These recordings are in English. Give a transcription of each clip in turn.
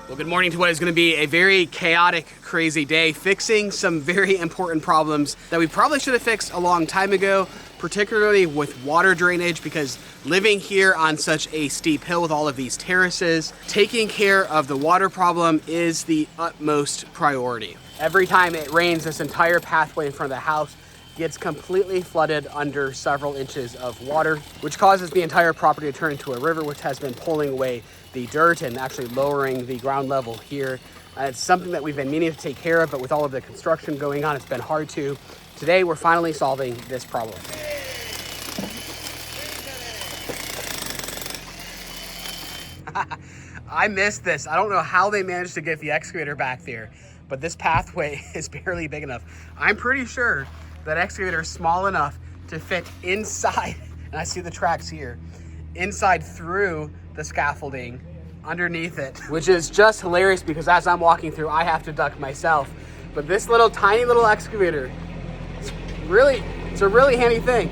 Well, good morning to what is going to be a very chaotic, crazy day, fixing some very important problems that we probably should have fixed a long time ago, particularly with water drainage, because living here on such a steep hill with all of these terraces, taking care of the water problem is the utmost priority. Every time it rains, this entire pathway in front of the house gets completely flooded under several inches of water, which causes the entire property to turn into a river, which has been pulling away the dirt and actually lowering the ground level here. It's something that we've been meaning to take care of, but with all of the construction going on, it's been hard to. Today, we're finally solving this problem. I missed this. I don't know how they managed to get the excavator back there, but this pathway is barely big enough. I'm pretty sure that excavator is small enough to fit inside, and I see the tracks here, inside through the scaffolding underneath it, which is just hilarious because as I'm walking through, I have to duck myself. But this little tiny little excavator, it's a really handy thing.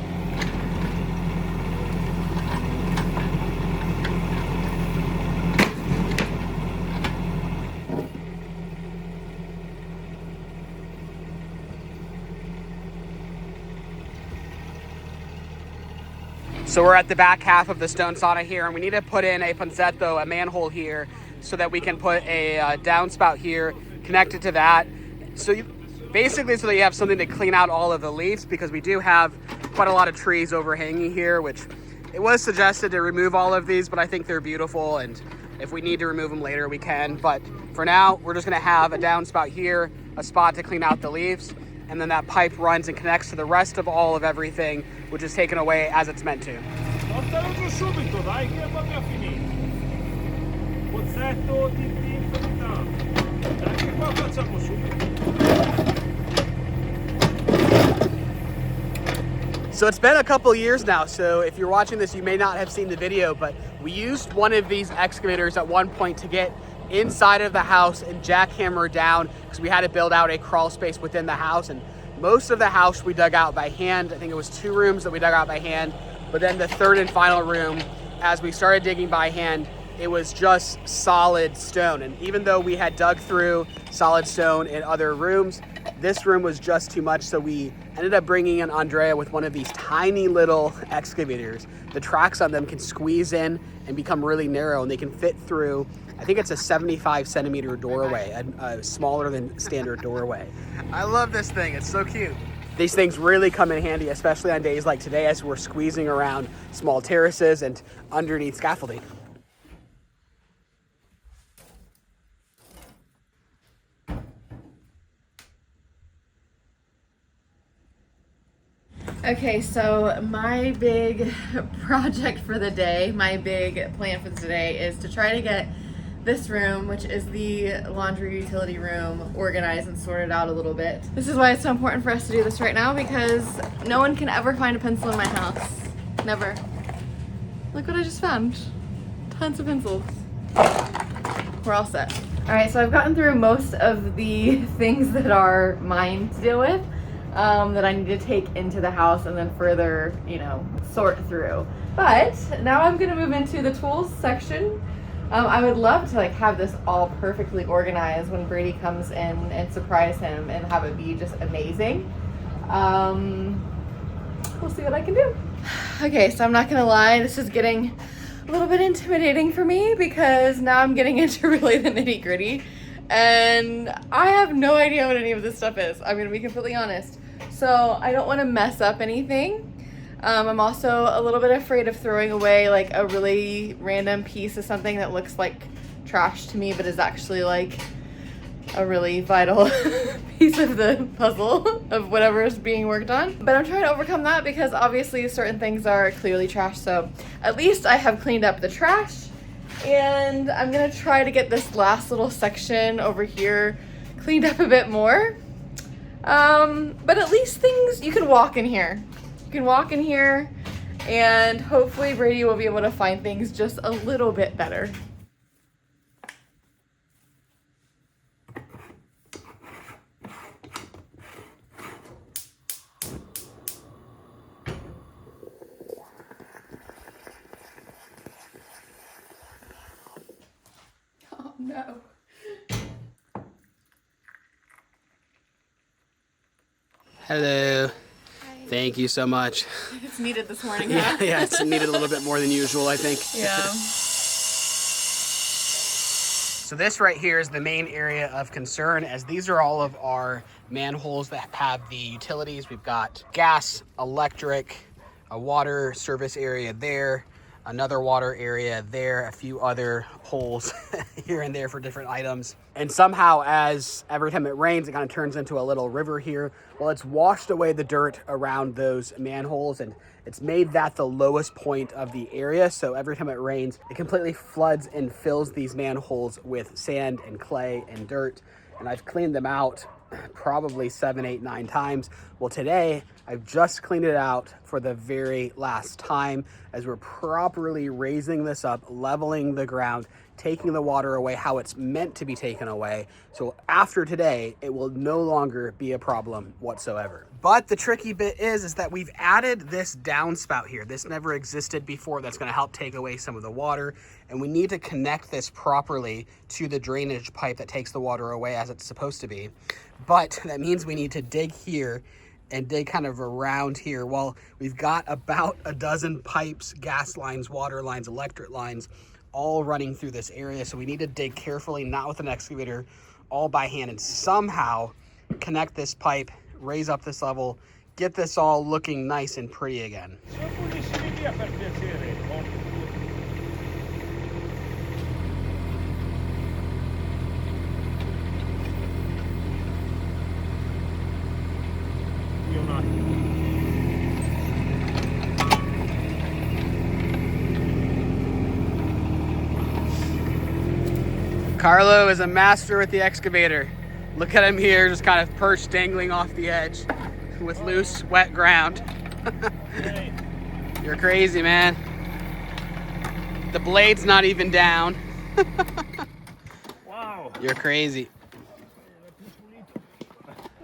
So we're at the back half of the stone sauna here, and we need to put in a ponzetto, a manhole here, so that we can put a downspout here connected to that. So basically so that you have something to clean out all of the leaves, because we do have quite a lot of trees overhanging here, which it was suggested to remove all of these, but I think they're beautiful, and if we need to remove them later, we can. But for now, we're just gonna have a downspout here, a spot to clean out the leaves, and then that pipe runs and connects to the rest of all of everything, which is taken away as it's meant to. Portalo giù subito, dai, che abbiamo finito. Pozzetto di infinità. Dai, che qua facciamo subito. So it's been a couple years now, so if you're watching this, you may not have seen the video, but we used one of these excavators at one point to get inside of the house and jackhammer down, because we had to build out a crawl space within the house, and most of the house we dug out by hand. I think it was 2 rooms that we dug out by hand, but then the third and final room, as we started digging by hand, it was just solid stone. And even though we had dug through solid stone in other rooms, this room was just too much, so we ended up bringing in Andrea with one of these tiny little excavators. The tracks on them can squeeze in and become really narrow, and they can fit through, I think it's a 75 centimeter doorway, a smaller than standard doorway. I love this thing, it's so cute. These things really come in handy, especially on days like today as we're squeezing around small terraces and underneath scaffolding. Okay, so my big project for the day, my big plan for today is to try to get this room, which is the laundry utility room, organized and sorted out a little bit. This is why it's so important for us to do this right now, because no one can ever find a pencil in my house. Never. Look what I just found. Tons of pencils. We're all set. All right, so I've gotten through most of the things that are mine to deal with. That I need to take into the house and then further, sort through. But now I'm gonna move into the tools section. I would love to have this all perfectly organized when Bradey comes in and surprise him and have it be just amazing. We'll see what I can do. Okay, so I'm not gonna lie, this is getting a little bit intimidating for me because now I'm getting into really the nitty-gritty and I have no idea what any of this stuff is. I'm gonna be completely honest. So I don't want to mess up anything. I'm also a little bit afraid of throwing away a really random piece of something that looks like trash to me, but is actually a really vital piece of the puzzle of whatever is being worked on. But I'm trying to overcome that because obviously certain things are clearly trash. So at least I have cleaned up the trash, and I'm gonna try to get this last little section over here cleaned up a bit more. But at least you can walk in here. You can walk in here and hopefully Bradey will be able to find things just a little bit better. Oh no. Hello. Hi. Thank you so much. It's needed this morning, Yeah, huh? yeah, it's needed a little bit more than usual, I think. Yeah. So this right here is the main area of concern, as these are all of our manholes that have the utilities. We've got gas, electric, a water service area there, another water area there, a few other holes here and there for different items. And somehow, as every time it rains, it kind of turns into a little river here. Well, it's washed away the dirt around those manholes, and it's made that the lowest point of the area. So every time it rains, it completely floods and fills these manholes with sand and clay and dirt. And I've cleaned them out probably 7, 8, 9 times. Well, today I've just cleaned it out for the very last time, as we're properly raising this up, leveling the ground, taking the water away how it's meant to be taken away. So after today, it will no longer be a problem whatsoever. But the tricky bit is that we've added this downspout here. This never existed before. That's going to help take away some of the water. And we need to connect this properly to the drainage pipe that takes the water away as it's supposed to be. But that means we need to dig here and dig kind of around here. Well, we've got about a dozen pipes, gas lines, water lines, electric lines, all running through this area. So we need to dig carefully, not with an excavator, all by hand, and somehow connect this pipe, raise up this level, get this all looking nice and pretty again. Carlo is a master with the excavator. Look at him here, just kind of perched, dangling off the edge with loose, wet ground. You're crazy, man. The blade's not even down. Wow. You're crazy.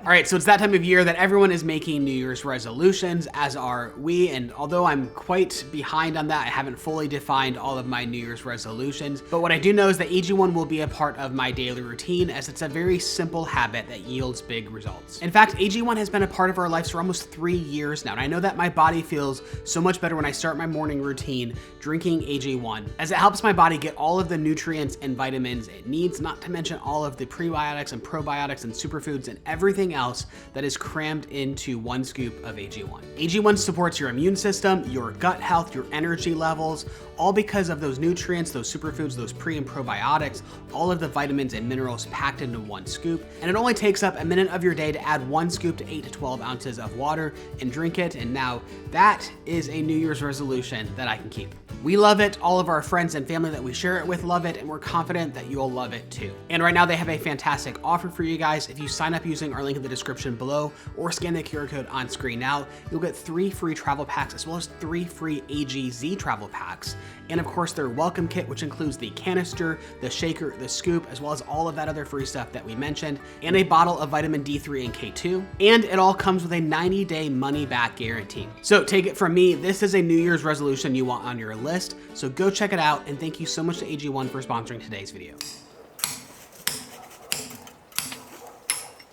All right, so it's that time of year that everyone is making New Year's resolutions, as are we. And although I'm quite behind on that, I haven't fully defined all of my New Year's resolutions. But what I do know is that AG1 will be a part of my daily routine, as it's a very simple habit that yields big results. In fact, AG1 has been a part of our lives for almost 3 years now. And I know that my body feels so much better when I start my morning routine drinking AG1, as it helps my body get all of the nutrients and vitamins it needs, not to mention all of the prebiotics and probiotics and superfoods and everything else that is crammed into one scoop of AG1. AG1 supports your immune system, your gut health, your energy levels, all because of those nutrients, those superfoods, those pre and probiotics, all of the vitamins and minerals packed into one scoop. And it only takes up a minute of your day to add 1 scoop to 8 to 12 ounces of water and drink it. And now that is a New Year's resolution that I can keep. We love it. All of our friends and family that we share it with love it, and we're confident that you'll love it too. And right now they have a fantastic offer for you guys. If you sign up using our link in the description below or scan the QR code on screen now, you'll get 3 free travel packs as well as 3 free AGZ travel packs. And of course their welcome kit, which includes the canister, the shaker, the scoop, as well as all of that other free stuff that we mentioned, and a bottle of vitamin D3 and K2. And it all comes with a 90-day money-back guarantee. So take it from me, this is a New Year's resolution you want on your list. So go check it out, and thank you so much to AG1 for sponsoring today's video.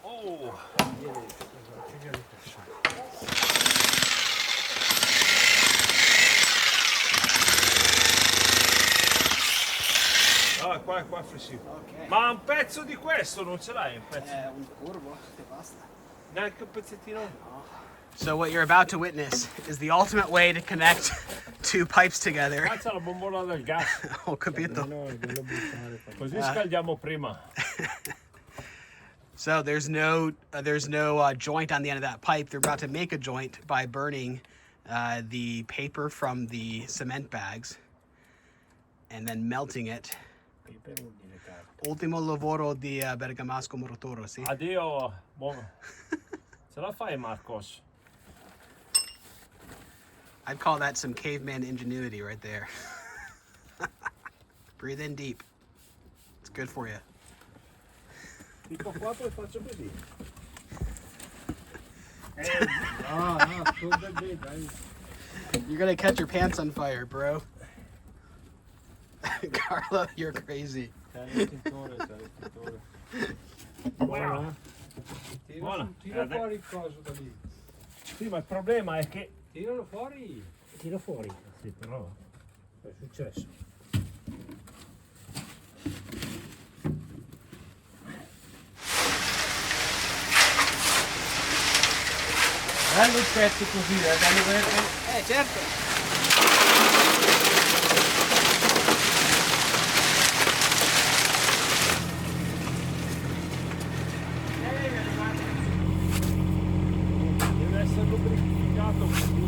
Oh. Ah, qua è flessibile. Okay. Ma un pezzo di questo non ce l'hai? Un pezzo? Un curvo, che basta. Neanche un pezzettino? So what you're about to witness is the ultimate way to connect 2 pipes together. Alza la bombola del gas. Ho capito. Così scaldiamo prima. So there's no joint on the end of that pipe. They're about to make a joint by burning the paper from the cement bags and then melting it. Ultimo lavoro di Bergamasco Morotoro, sì? Addio. Ce la fai, Marcos? I'd call that some caveman ingenuity right there. Breathe in deep. It's good for you. Dico qua poi faccio vedere. You're gonna catch your pants on fire, bro. Carlo, you're crazy. Wow. Buona. Tira fuori il coso da lì. Sì, ma il problema è che... Tiralo fuori. Tira fuori. Sì, però... È successo. Bello il pezzo così, bello verde. Certo. Deve essere lubrificato più.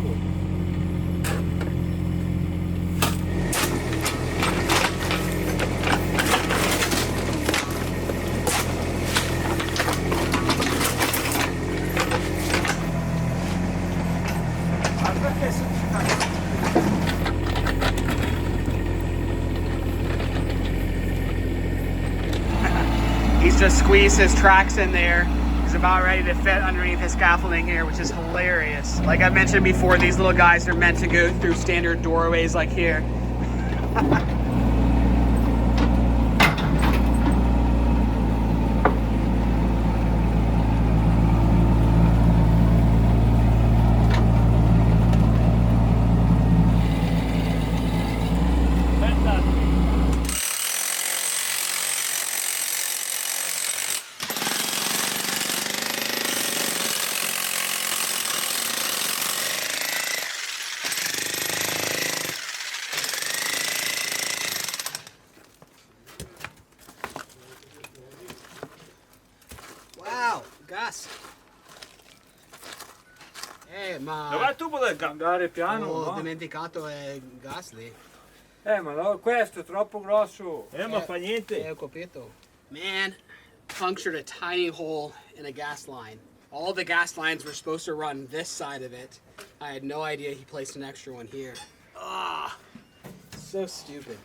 Ma perché se... He's just squeezed his tracks in there. He's about ready to fit underneath his scaffolding here, which is hilarious. Like I mentioned before, these little guys are meant to go through standard doorways like here. Wow, gas. Ma Dov'è il tubo del gas? Andare piano, ho no? dimenticato il gas lì. Ma no, questo è troppo grosso. Ma fa niente. Ho capito. Man, punctured a tiny hole in a gas line. All the gas lines were supposed to run this side of it. I had no idea he placed an extra one here. Ah, so stupid.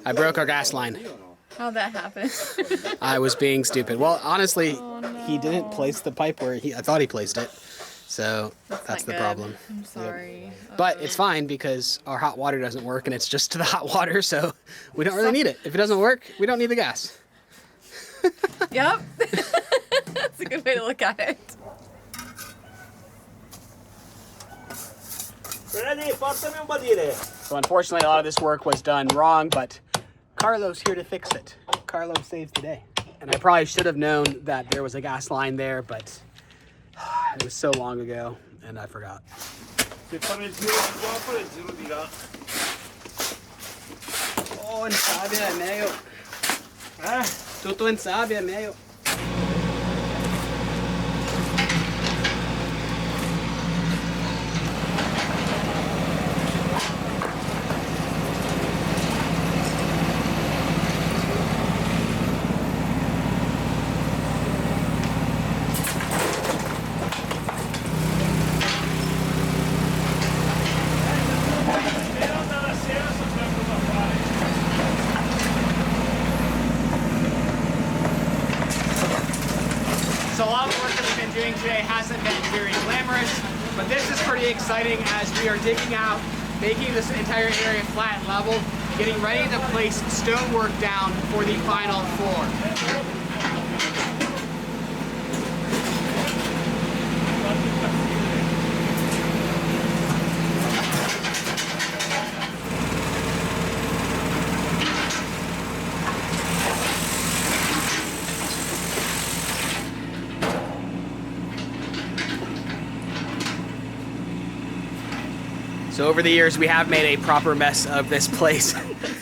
I broke our gas line. How'd that happen? I was being stupid. Well, honestly, Oh, no. he didn't place the pipe where I thought he placed it. So that's not the good. problem. I'm sorry. But it's fine because our hot water doesn't work and it's just to the hot water, so we don't really need it. If it doesn't work, we don't need the gas. Yep. That's a good way to look at it. Bradey, portami un badile. So unfortunately, a lot of this work was done wrong, but Carlo's here to fix it. Carlo saves the day. And I probably should have known that there was a gas line there, but it was so long ago and I forgot. Se fare il giro di qua, fare il giro di là. Oh, in sabbia è meglio. Tutto in sabbia è meglio. So a lot of the work that we've been doing today hasn't been very glamorous, but this is pretty exciting as we are digging out, making this entire area flat and level, getting ready to place stonework down for the final floor. So over the years, we have made a proper mess of this place.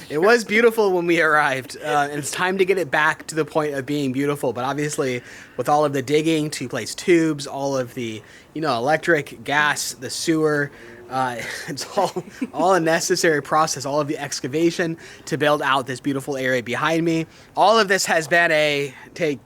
It was beautiful when we arrived, and it's time to get it back to the point of being beautiful. But obviously, with all of the digging to place tubes, all of the, electric, gas, the sewer, it's all a necessary process, all of the excavation to build out this beautiful area behind me. All of this has been take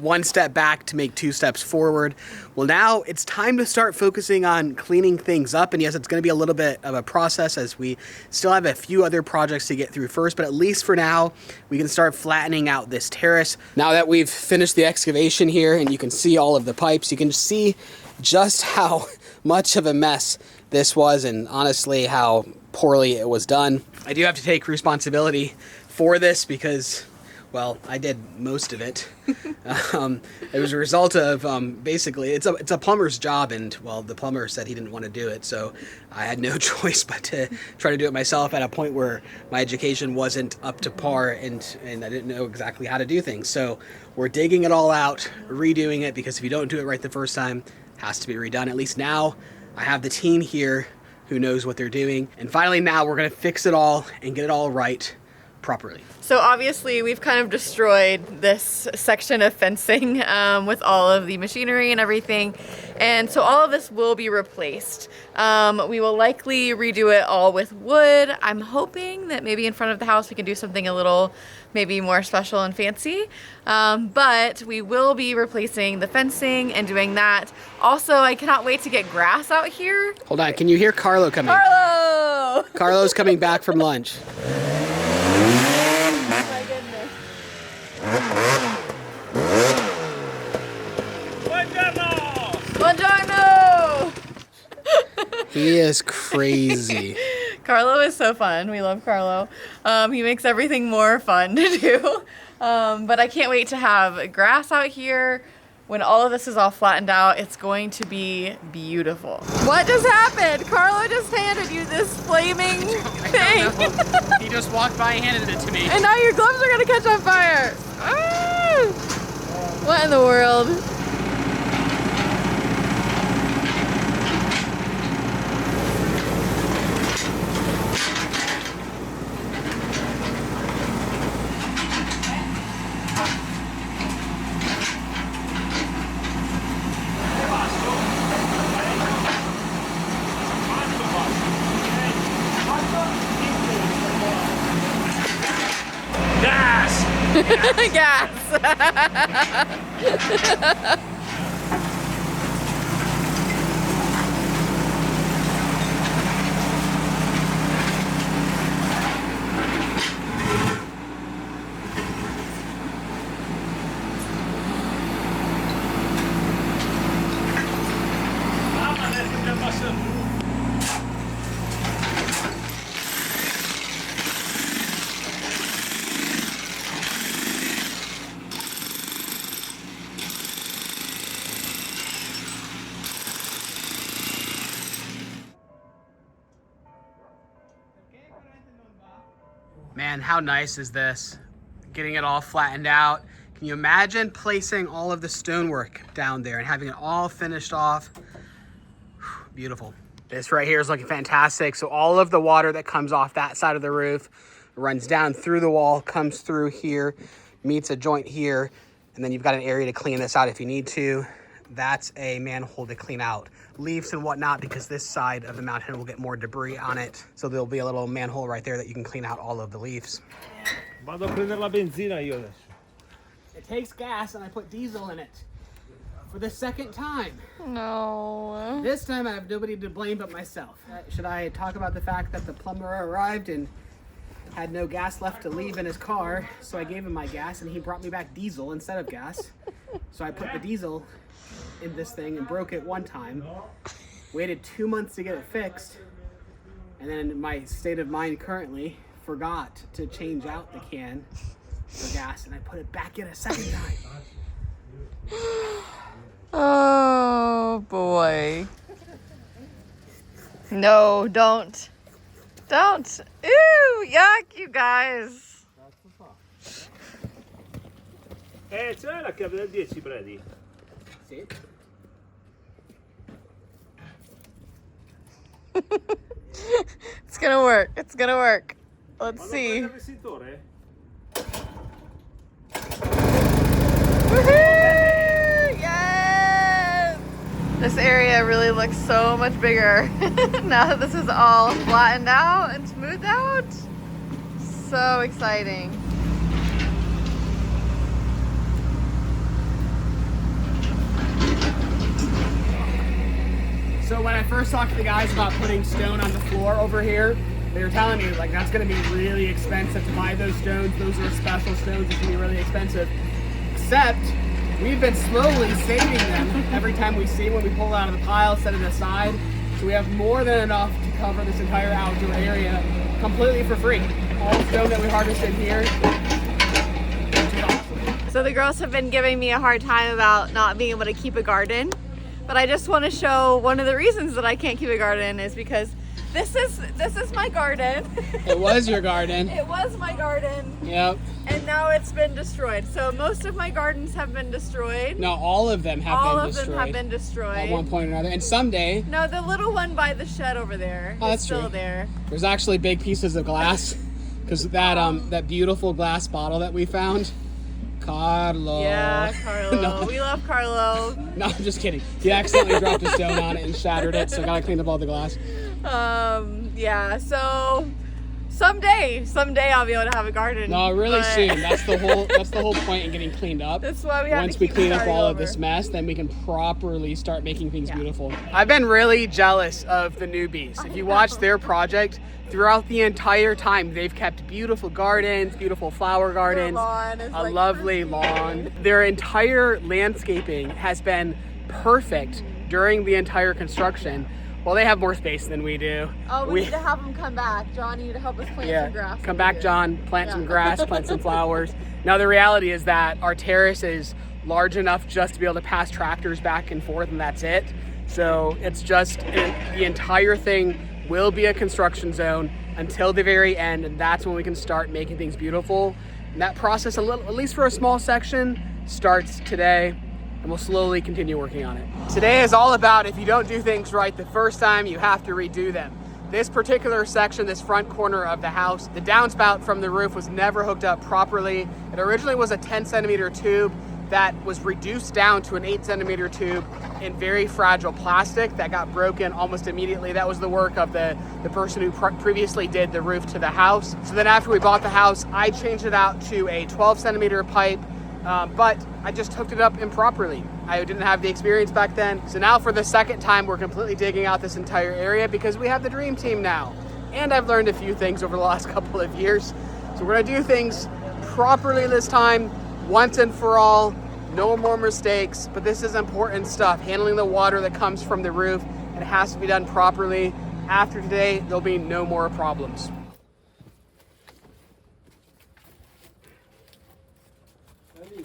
one step back to make two steps forward. Well, now it's time to start focusing on cleaning things up. And yes, it's going to be a little bit of a process as we still have a few other projects to get through first, but at least for now, we can start flattening out this terrace. Now that we've finished the excavation here and you can see all of the pipes, you can see just how much of a mess this was and honestly how poorly it was done. I do have to take responsibility for this because, well, I did most of it. It was a result of basically it's a plumber's job, and well, the plumber said he didn't want to do it, so I had no choice but to try to do it myself at a point where my education wasn't up to par and I didn't know exactly how to do things. So we're digging it all out, redoing it, because if you don't do it right the first time, it has to be redone. At least now I have the team here who knows what they're doing, and finally now we're gonna fix it all and get it all right properly. So obviously we've kind of destroyed this section of fencing with all of the machinery and everything, and so all of this will be replaced. We will likely redo it all with wood. I'm hoping that maybe in front of the house we can do something a little maybe more special and fancy, but we will be replacing the fencing and doing that. Also, I cannot wait to get grass out here. Hold on, can you hear Carlo coming? Carlo! Carlo's coming back from lunch. Buongiorno! He is crazy. Carlo is so fun. We love Carlo. He makes everything more fun to do. But I can't wait to have grass out here. When all of this is all flattened out, it's going to be beautiful. What just happened? Carlo just handed you this flaming thing. He just walked by and handed it to me. And now your gloves are gonna catch on fire. Ah! What in the world? Gas! Man, how nice is this? Getting it all flattened out. Can you imagine placing all of the stonework down there and having it all finished off? Beautiful. This right here is looking fantastic. So all of the water that comes off that side of the roof runs down through the wall, comes through here, meets a joint here, and then you've got an area to clean this out if you need to. That's a manhole to clean out leaves and whatnot, because this side of the mountain will get more debris on it. So there'll be a little manhole right there that you can clean out all of the leaves. Vado a prendere la benzina io adesso. It takes gas and I put diesel in it for the second time. No. This time I have nobody to blame but myself. Should I talk about the fact that the plumber arrived and had no gas left to leave in his car, so I gave him my gas and he brought me back diesel instead of gas. So I put the diesel in this thing and broke it one time, waited 2 months to get it fixed, and then in my state of mind currently forgot to change out the can for gas, and I put it back in a second time. Oh boy. No, don't. Don't. Ew, yuck, you guys. C'è la chiave del 10, Bradey. See? It's gonna work. It's gonna work. Let's see. Woohoo! Yes! This area really looks so much bigger now that this is all flattened out and smoothed out. So exciting. So when I first talked to the guys about putting stone on the floor over here, they were telling me like that's gonna be really expensive to buy those stones. Those are special stones, it's gonna be really expensive. Except we've been slowly saving them every time we see one. We pull it out of the pile, set it aside. So we have more than enough to cover this entire outdoor area completely for free. all stone that we harvested here. Which is awesome. So the girls have been giving me a hard time about not being able to keep a garden, but I just want to show one of the reasons that I can't keep a garden is because this is my garden. It was your garden. It was my garden. Yep. And now it's been destroyed. So most of my gardens have been destroyed. No, all of them have All been of destroyed. them have been destroyed. At one point or another. And someday, No, the little one by the shed over there Oh, is that's still true. there. there's actually big pieces of glass. Because that beautiful glass bottle that we found. Carlo. Yeah, Carlo. No. We love Carlo. No, I'm just kidding. He accidentally dropped a stone on it and shattered it, so I gotta clean up all the glass. Yeah, so someday I'll be able to have a garden. No, really but soon. That's the whole point in getting cleaned up. That's why we have Once to we keep clean up starting all of over. this mess, then we can properly start making things Yeah. beautiful. I've been really jealous of the newbies. If you watch their project, throughout the entire time, they've kept beautiful gardens, beautiful flower gardens, lawn is a like lovely lawn. Their entire landscaping has been perfect during the entire construction. Well, they have more space than we do. Oh, we need to have them come back. John, you need to help us plant some grass. Come over back, here. John. Plant some Yeah. grass, plant some flowers. Now, the reality is that our terrace is large enough just to be able to pass tractors back and forth, and that's it. So it's just the entire thing will be a construction zone until the very end, and that's when we can start making things beautiful. And that process, at least for a small section, starts today. And we'll slowly continue working on it. Today is all about if you don't do things right the first time, you have to redo them. This particular section, this front corner of the house, the downspout from the roof was never hooked up properly. It originally was a 10-centimeter tube that was reduced down to an 8-centimeter tube in very fragile plastic that got broken almost immediately. That was the work of the person who previously did the roof to the house. So then after we bought the house, I changed it out to a 12-centimeter pipe. But I just hooked it up improperly. I didn't have the experience back then. So now for the second time, we're completely digging out this entire area because we have the dream team now. And I've learned a few things over the last couple of years. So we're gonna do things properly this time, once and for all, no more mistakes, but this is important stuff. Handling the water that comes from the roof, it has to be done properly. After today, there'll be no more problems.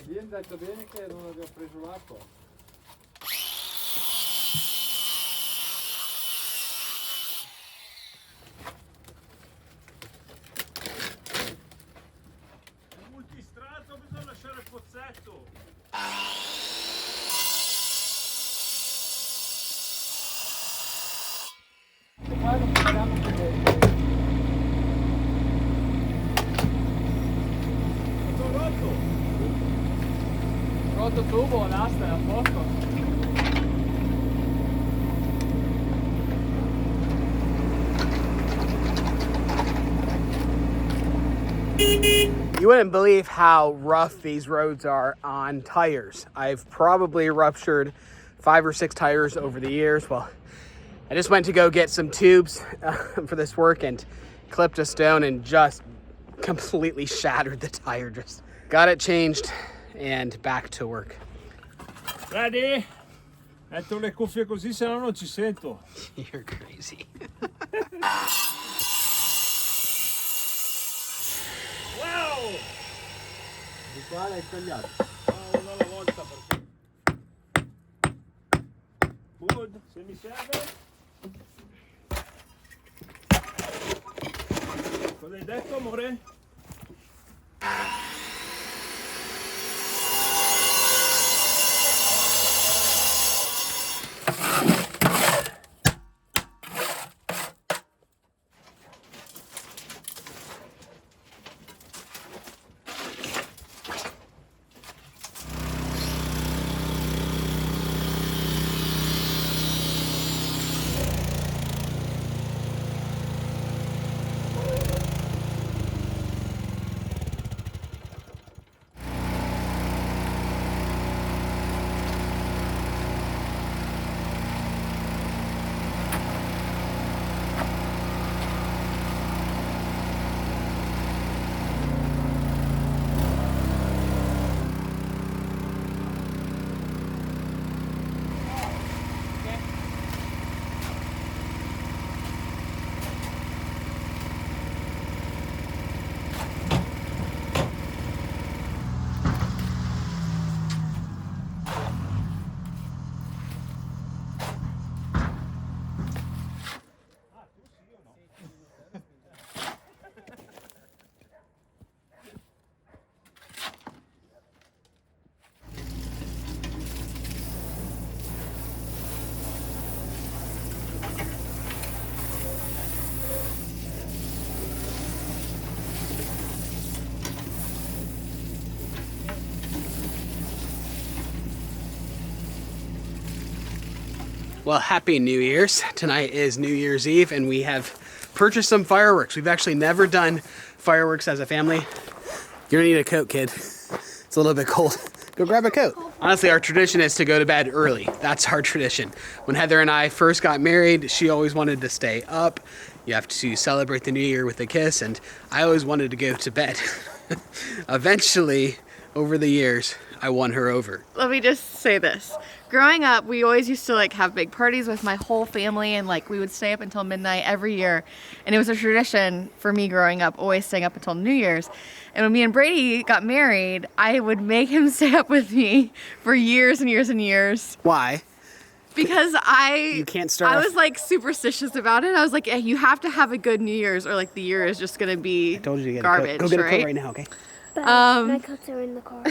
Vieni, detto bene che non abbiamo preso l'acqua. Il multistrato bisogna lasciare il pozzetto. Qua non parliamo più bene. Sono rotto. Rotto tubo, l'asta è a posto. You wouldn't believe how rough these roads are on tires. I've probably ruptured 5 or 6 tires over the years. Well, I just went to go get some tubes for this work and clipped a stone and just completely shattered the tire. Just got it changed and back to work. Bradey, metto le cuffie così, se no non ci sento. You're crazy. Wow! Di qua l'hai tagliato. Una alla volta perché. Good, se mi serve. Cosa hai detto, amore? Well, happy New Year's. Tonight is New Year's Eve and we have purchased some fireworks. We've actually never done fireworks as a family. You're gonna need a coat, kid. It's a little bit cold. Go grab a coat. Honestly, our tradition is to go to bed early. That's our tradition. When Heather and I first got married, she always wanted to stay up. You have to celebrate the new year with a kiss, and I always wanted to go to bed. Eventually, over the years, I won her over. Let me just say this. Growing up, we always used to like have big parties with my whole family, and like we would stay up until midnight every year. And it was a tradition for me growing up, always staying up until New Year's. And when me and Bradey got married, I would make him stay up with me for years and years and years. Why? Because You can't start I off- was like superstitious about it. I was like, yeah, you have to have a good New Year's or like the year is just gonna be I told you to get garbage, a coat. Go get a right? coat right now, okay? But my coats are in the car.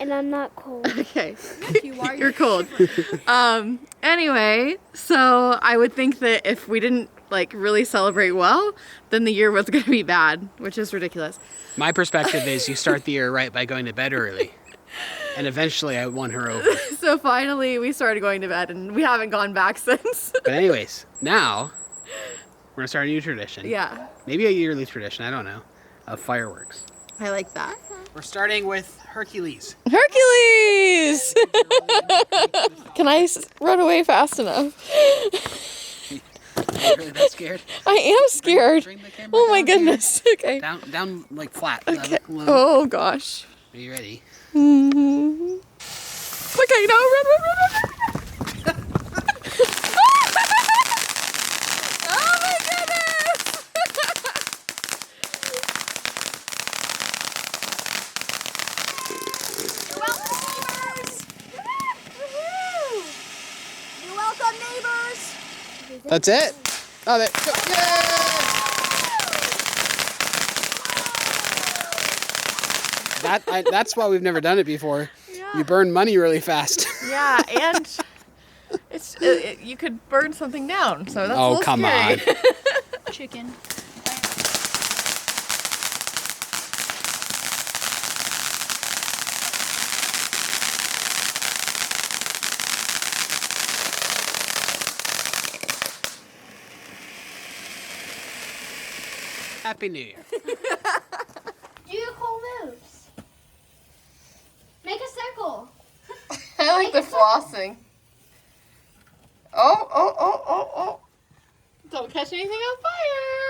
And I'm not cold. Okay. You're cold. Anyway, so I would think that if we didn't like really celebrate well, then the year was going to be bad, which is ridiculous. My perspective is you start the year right by going to bed early. And eventually I won her over. So finally we started going to bed and we haven't gone back since. But anyways, now we're gonna start a new tradition. Yeah, Maybe a yearly tradition, I don't know, of fireworks. I like that. We're starting with Hercules. Hercules! Can I run away fast enough? Are you really that scared? I am scared. Bring the camera Oh my down here. goodness. Okay. Down like flat. Okay. Low. Oh gosh. Are you ready? Mm-hmm. Okay, no, run. Oh my goodness! You're welcome, neighbors! You're welcome, neighbors! That's it? Oh, there. Go. Yay! That's why we've never done it before. Yeah. You burn money really fast. Yeah, and it's you could burn something down, so that's a Oh, little come scary. on. Chicken. Happy New Year. Do the cool moves. Make a circle. I like the flossing. Oh. Don't catch anything on fire.